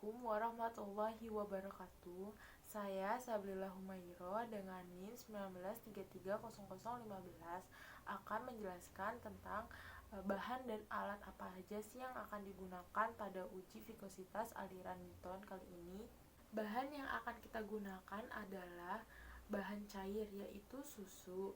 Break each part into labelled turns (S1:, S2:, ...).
S1: Assalamualaikum warahmatullahi wabarakatuh. Saya Sabrila Humairo dengan NIM 19330015 akan menjelaskan tentang bahan dan alat apa saja sih yang akan digunakan pada uji viskositas aliran Newton kali ini. Bahan yang akan kita gunakan adalah bahan cair, yaitu susu.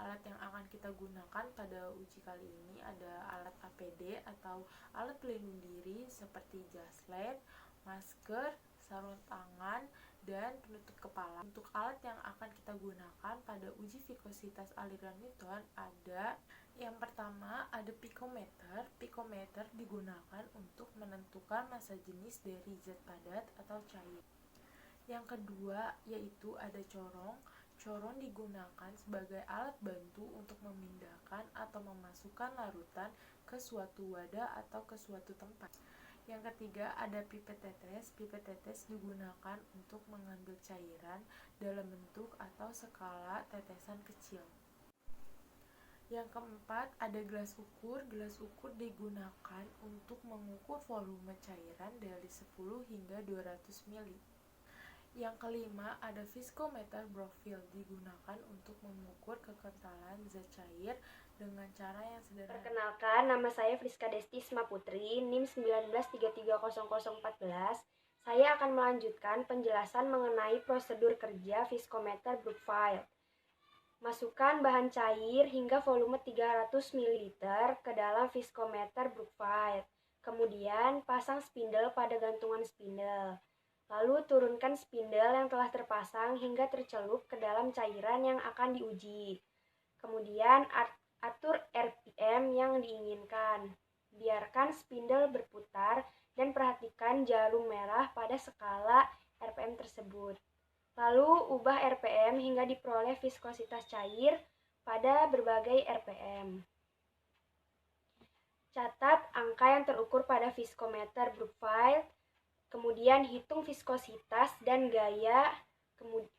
S1: Alat yang akan kita gunakan pada uji kali ini ada alat APD atau alat pelindung diri seperti jas lab, masker, sarung tangan, dan penutup kepala. Untuk alat yang akan kita gunakan pada uji viskositas aliran Newton ada yang pertama ada pikometer. Pikometer digunakan untuk menentukan massa jenis dari zat padat atau cair. Yang kedua yaitu ada corong. Corong digunakan sebagai alat bantu untuk memindahkan atau memasukkan larutan ke suatu wadah atau ke suatu tempat. Yang ketiga ada pipet tetes. Pipet tetes digunakan untuk mengambil cairan dalam bentuk atau skala tetesan kecil. Yang keempat ada gelas ukur. Gelas ukur digunakan untuk mengukur volume cairan dari 10 hingga 200 ml. Yang kelima ada viskometer profil, digunakan untuk mengukur kekentalan zat cair dengan cara yang sederhana.
S2: Perkenalkan, nama saya Friska Desti Isma Putri, NIM 19330014. Saya akan melanjutkan penjelasan mengenai prosedur kerja viskometer Brookfield. Masukkan bahan cair hingga volume 300 ml ke dalam viskometer Brookfield. Kemudian pasang spindle pada gantungan spindle. Lalu turunkan spindle yang telah terpasang hingga tercelup ke dalam cairan yang akan diuji. Kemudian atur RPM yang diinginkan. Biarkan spindle berputar dan perhatikan jarum merah pada skala RPM tersebut. Lalu ubah RPM hingga diperoleh viskositas cair pada berbagai RPM. Catat angka yang terukur pada viskometer Brookfield. Kemudian hitung viskositas dan gaya,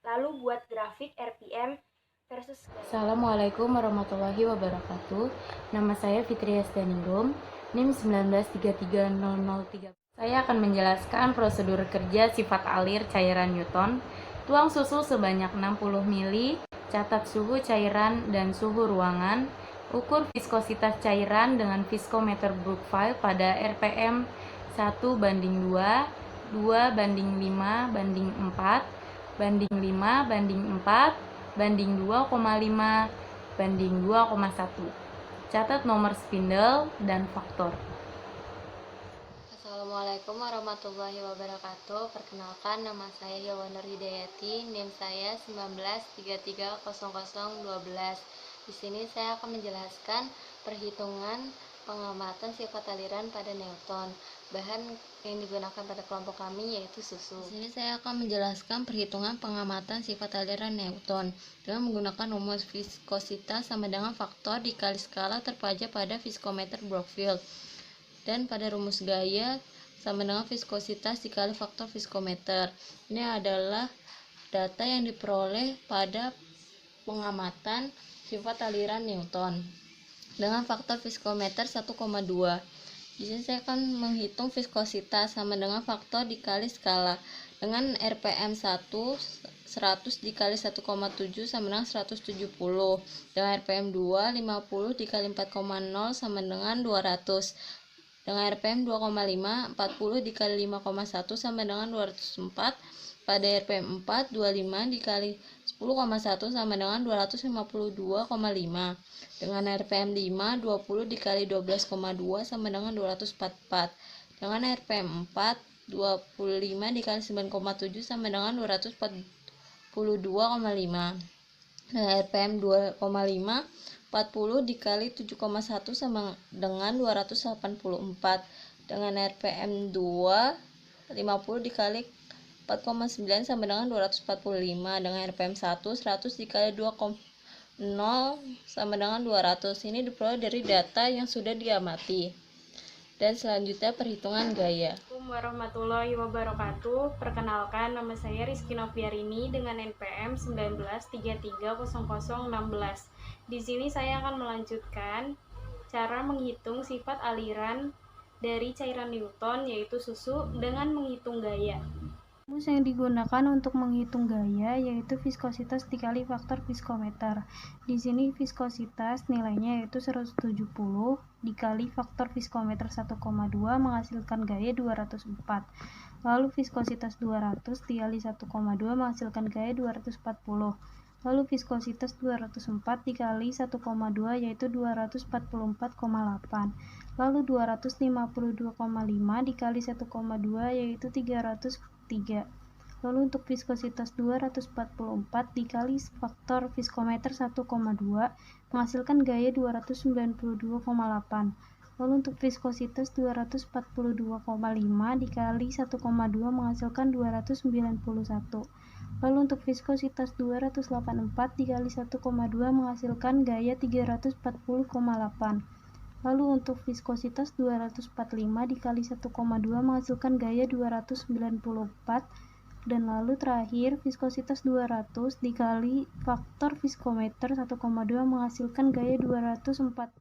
S2: lalu buat grafik RPM versus gaya.
S3: Assalamualaikum warahmatullahi wabarakatuh. Nama saya Fitri Hesdaningrum, NIM 19330013. Saya akan menjelaskan prosedur kerja sifat alir cairan Newton. Tuang susu sebanyak 60 ml, catat suhu cairan dan suhu ruangan, ukur viskositas cairan dengan viskometer Brookfield pada RPM 1:2, 2:5:4, banding 5 banding 4 banding 2,5 banding 2,1. Catat nomor spindle dan faktor.
S4: Assalamualaikum warahmatullahi wabarakatuh. Perkenalkan, nama saya Yawanur Hidayati, NIM saya 19330012. Di sini saya akan menjelaskan perhitungan pengamatan sifat aliran pada Newton. Bahan yang digunakan pada kelompok kami yaitu susu. Di sini saya akan menjelaskan perhitungan pengamatan sifat aliran Newton dengan menggunakan rumus viskositas sama dengan faktor dikali skala terpajang pada viskometer Brookfield, dan pada rumus gaya sama dengan viskositas dikali faktor viskometer. Ini adalah data yang diperoleh pada pengamatan sifat aliran Newton dengan faktor viskometer 1,2. Di sini saya akan menghitung viskositas sama dengan faktor dikali skala dengan RPM 100 dikali 1,7 sama dengan 170, dengan RPM 2 50 dikali 4,0 sama dengan 200, dengan RPM 2,5 40 dikali 5,1 sama dengan 204, pada RPM 4 25 dikali 10,1 sama dengan 252,5, dengan RPM 5 20 dikali 12,2 sama dengan 244, dengan RPM 4 25 dikali 9,7 sama dengan 242,5, dengan RPM 2,5 40 dikali 7,1 sama dengan 284, dengan RPM 2 50 dikali 4,9 sama dengan 245, dengan RPM 1 100 dikali 2,0 sama dengan 200. Ini diperoleh dari data yang sudah diamati. Dan selanjutnya perhitungan gaya.
S5: Assalamualaikum warahmatullahi wabarakatuh. Perkenalkan, nama saya Rizky Noviarini dengan NPM 19330016. Di sini saya akan melanjutkan cara menghitung sifat aliran dari cairan Newton yaitu susu dengan menghitung gaya.
S6: Rumus yang digunakan untuk menghitung gaya yaitu viskositas dikali faktor viskometer. Di sini viskositas nilainya yaitu 170 dikali faktor viskometer 1,2 menghasilkan gaya 204. Lalu viskositas 200 dikali 1,2 menghasilkan gaya 240. Lalu viskositas 204 dikali 1,2 yaitu 244,8. Lalu 252,5 dikali 1,2 yaitu 303. Lalu untuk viskositas 244 dikali faktor viskometer 1,2 menghasilkan gaya 292,8. Lalu untuk viskositas 242,5 dikali 1,2 menghasilkan 291. Lalu untuk viskositas 284 dikali 1,2 menghasilkan gaya 340,8. Lalu untuk viskositas 245 dikali 1,2 menghasilkan gaya 294. Dan lalu terakhir viskositas 200 dikali faktor viskometer 1,2 menghasilkan gaya 240.